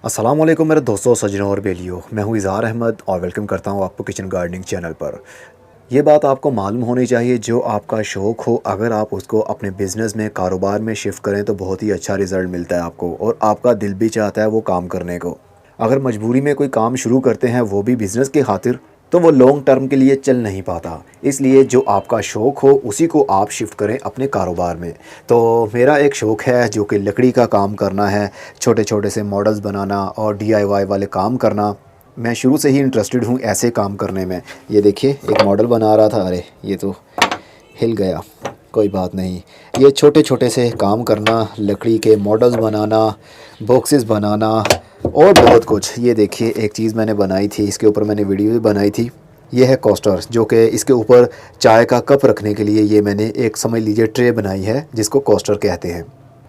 अस्सलाम वालेकुम मेरे दोस्तों, सज्जनों और बेलियों। मैं हूँ इज़हार अहमद और वेलकम करता हूँ आपको किचन गार्डनिंग चैनल पर। ये बात आपको मालूम होनी चाहिए, जो आपका शौक़ हो अगर आप उसको अपने बिज़नेस में, कारोबार में शिफ्ट करें तो बहुत ही अच्छा रिज़ल्ट मिलता है आपको, और आपका दिल भी चाहता है वो काम करने को। अगर मजबूरी में कोई काम शुरू करते हैं, वो भी बिज़नेस की खातिर, तो वो लॉन्ग टर्म के लिए चल नहीं पाता। इसलिए जो आपका शौक़ हो उसी को आप शिफ्ट करें अपने कारोबार में। तो मेरा एक शौक़ है जो कि लकड़ी का काम करना है, छोटे छोटे से मॉडल्स बनाना और DIY वाले काम करना। मैं शुरू से ही इंटरेस्टेड हूँ ऐसे काम करने में। ये देखिए, एक मॉडल बना रहा था, अरे ये तो हिल गया, कोई बात नहीं। ये छोटे छोटे से काम करना, लकड़ी के मॉडल्स बनाना, बॉक्सेस बनाना और बहुत कुछ। ये देखिए, एक चीज़ मैंने बनाई थी, इसके ऊपर मैंने वीडियो भी बनाई थी। ये है कोस्टर, जो कि इसके ऊपर चाय का कप रखने के लिए ये मैंने एक, समझ लीजिए, ट्रे बनाई है जिसको कोस्टर कहते हैं,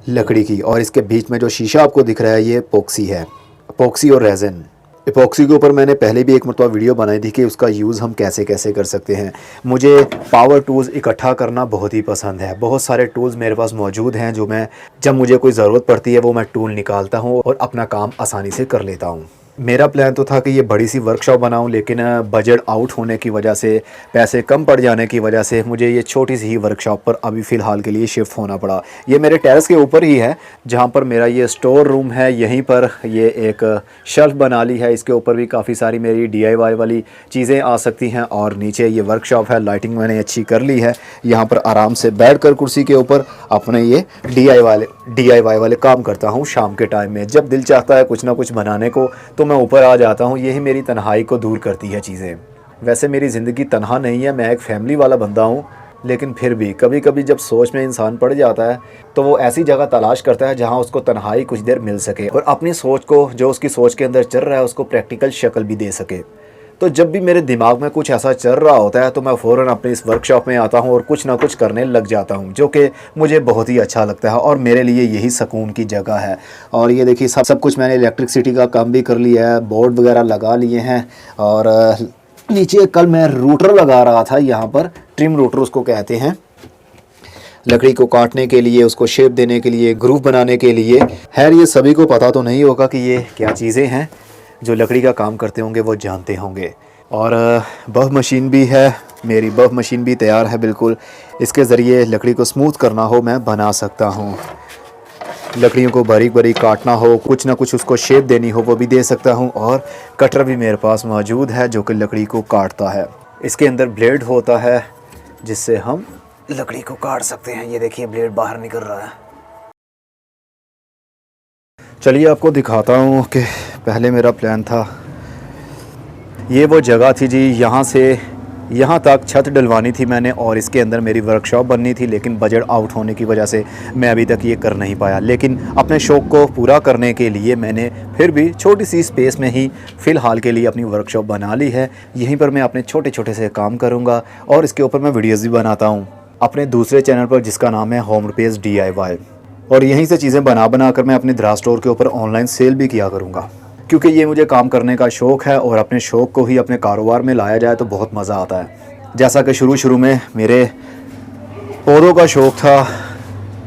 लकड़ी की। और इसके बीच में जो शीशा आपको दिख रहा है ये एपॉक्सी है, एपॉक्सी और रेज़न। एपॉक्सी के ऊपर मैंने पहले भी एक मरतबा वीडियो बनाई थी कि उसका यूज़ हम कैसे कैसे कर सकते हैं। मुझे पावर टूल्स इकट्ठा करना बहुत ही पसंद है। बहुत सारे टूल्स मेरे पास मौजूद हैं जो मैं, जब मुझे कोई ज़रूरत पड़ती है वो मैं टूल निकालता हूँ और अपना काम आसानी से कर लेता हूँ। मेरा प्लान तो था कि ये बड़ी सी वर्कशॉप बनाऊं, लेकिन बजट आउट होने की वजह से, पैसे कम पड़ जाने की वजह से मुझे ये छोटी सी ही वर्कशॉप पर अभी फ़िलहाल के लिए शिफ्ट होना पड़ा। ये मेरे टेरेस के ऊपर ही है जहाँ पर मेरा ये स्टोर रूम है। यहीं पर ये एक शेल्फ़ बना ली है, इसके ऊपर भी काफ़ी सारी मेरी DIY वाली चीज़ें आ सकती हैं। और नीचे ये वर्कशॉप है, लाइटिंग मैंने अच्छी कर ली है। यहाँ पर आराम से बैठ कर कुर्सी के ऊपर अपने ये DIY वाले काम करता हूँ। शाम के टाइम में जब दिल चाहता है कुछ ना कुछ बनाने को तो मैं ऊपर आ जाता हूँ। यही मेरी तन्हाई को दूर करती है चीज़ें। वैसे मेरी ज़िंदगी तन्हा नहीं है, मैं एक फैमिली वाला बंदा हूँ, लेकिन फिर भी कभी कभी जब सोच में इंसान पड़ जाता है तो वो ऐसी जगह तलाश करता है जहाँ उसको तन्हाई कुछ देर मिल सके और अपनी सोच को, जो उसकी सोच के अंदर चल रहा है, उसको प्रैक्टिकल शक्ल भी दे सके। तो जब भी मेरे दिमाग में कुछ ऐसा चल रहा होता है तो मैं फ़ौरन अपनी इस वर्कशॉप में आता हूँ और कुछ ना कुछ करने लग जाता हूँ, जो कि मुझे बहुत ही अच्छा लगता है और मेरे लिए यही सुकून की जगह है। और ये देखिए, सब कुछ मैंने इलेक्ट्रिसिटी का काम भी कर लिया है, बोर्ड वगैरह लगा लिए हैं। और नीचे कल मैं रूटर लगा रहा था, यहाँ पर ट्रिम रूटर उसको कहते हैं, लकड़ी को काटने के लिए, उसको शेप देने के लिए, ग्रूव बनाने के लिए। खैर, ये सभी को पता तो नहीं होगा कि ये क्या चीज़ें हैं, जो लकड़ी का काम करते होंगे वो जानते होंगे। और बफ मशीन भी है, मेरी बफ मशीन भी तैयार है बिल्कुल। इसके ज़रिए लकड़ी को स्मूथ करना हो मैं बना सकता हूँ, लकड़ियों को बारीक बारीक काटना हो, कुछ ना कुछ उसको शेप देनी हो वो भी दे सकता हूँ। और कटर भी मेरे पास मौजूद है जो कि लकड़ी को काटता है। इसके अंदर ब्लेड होता है जिससे हम लकड़ी को काट सकते हैं। ये देखिए, ब्लेड बाहर निकल रहा है। चलिए आपको दिखाता हूँ कि पहले मेरा प्लान था, ये वो जगह थी जी, यहाँ से यहाँ तक छत डलवानी थी मैंने और इसके अंदर मेरी वर्कशॉप बननी थी, लेकिन बजट आउट होने की वजह से मैं अभी तक ये कर नहीं पाया। लेकिन अपने शौक़ को पूरा करने के लिए मैंने फिर भी छोटी सी स्पेस में ही फ़िलहाल के लिए अपनी वर्कशॉप बना ली है। यहीं पर मैं अपने छोटे छोटे से काम करूँगा और इसके ऊपर मैं वीडियोज़ भी बनाता हूँ अपने दूसरे चैनल पर जिसका नाम है होम रिपेयर्स DIY। और यहीं से चीज़ें बना कर मैं अपने दराज स्टोर के ऊपर ऑनलाइन सेल भी किया करूँगा, क्योंकि ये मुझे काम करने का शौक़ है और अपने शौक़ को ही अपने कारोबार में लाया जाए तो बहुत मज़ा आता है। जैसा कि शुरू में मेरे पौधों का शौक़ था,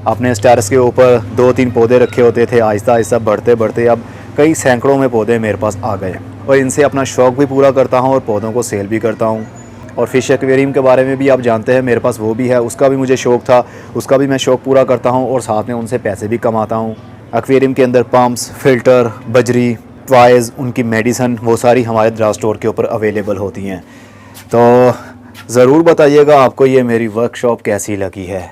अपने टेरेस के ऊपर 2-3 पौधे रखे होते थे, आहिस्ता आहिस्ता बढ़ते बढ़ते अब कई सैकड़ों में पौधे मेरे पास आ गए और इनसे अपना शौक़ भी पूरा करता हूँ और पौधों को सेल भी करता हूँ। और फ़िश एक्वेरियम के बारे में भी आप जानते हैं, मेरे पास वो भी है, उसका भी मुझे शौक़ था, उसका भी मैं शौक़ पूरा करता हूँ और साथ में उनसे पैसे भी कमाता हूँ। एक्वेरियम के अंदर पम्प्स, फ़िल्टर, बजरी, टॉयज़, उनकी मेडिसन, वो सारी हमारे दराज स्टोर के ऊपर अवेलेबल होती हैं। तो ज़रूर बताइएगा आपको ये मेरी वर्कशॉप कैसी लगी है।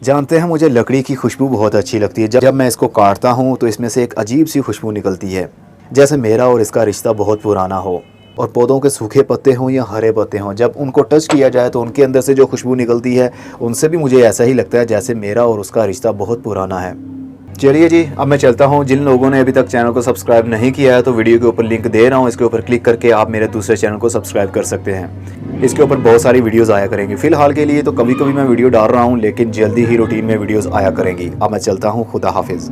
जानते हैं, मुझे लकड़ी की खुशबू बहुत अच्छी लगती है। जब मैं इसको काटता हूँ तो इसमें से एक अजीब सी खुशबू निकलती है, जैसे मेरा और इसका रिश्ता बहुत पुराना हो। और पौधों के सूखे पत्ते हों या हरे पत्ते हों, जब उनको टच किया जाए तो उनके अंदर से जो खुशबू निकलती है, उनसे भी मुझे ऐसा ही लगता है जैसे मेरा और उसका रिश्ता बहुत पुराना है। चलिए जी, अब मैं चलता हूँ। जिन लोगों ने अभी तक चैनल को सब्सक्राइब नहीं किया है तो वीडियो के ऊपर लिंक दे रहा हूँ, इसके ऊपर क्लिक करके आप मेरे दूसरे चैनल को सब्सक्राइब कर सकते हैं। इसके ऊपर बहुत सारी वीडियोस आया करेंगी। फ़िलहाल के लिए तो कभी कभी मैं वीडियो डाल रहा हूँ, लेकिन जल्दी ही रूटीन में वीडियोस आया करेंगी। अब मैं चलता हूँ, खुदा हाफिज़।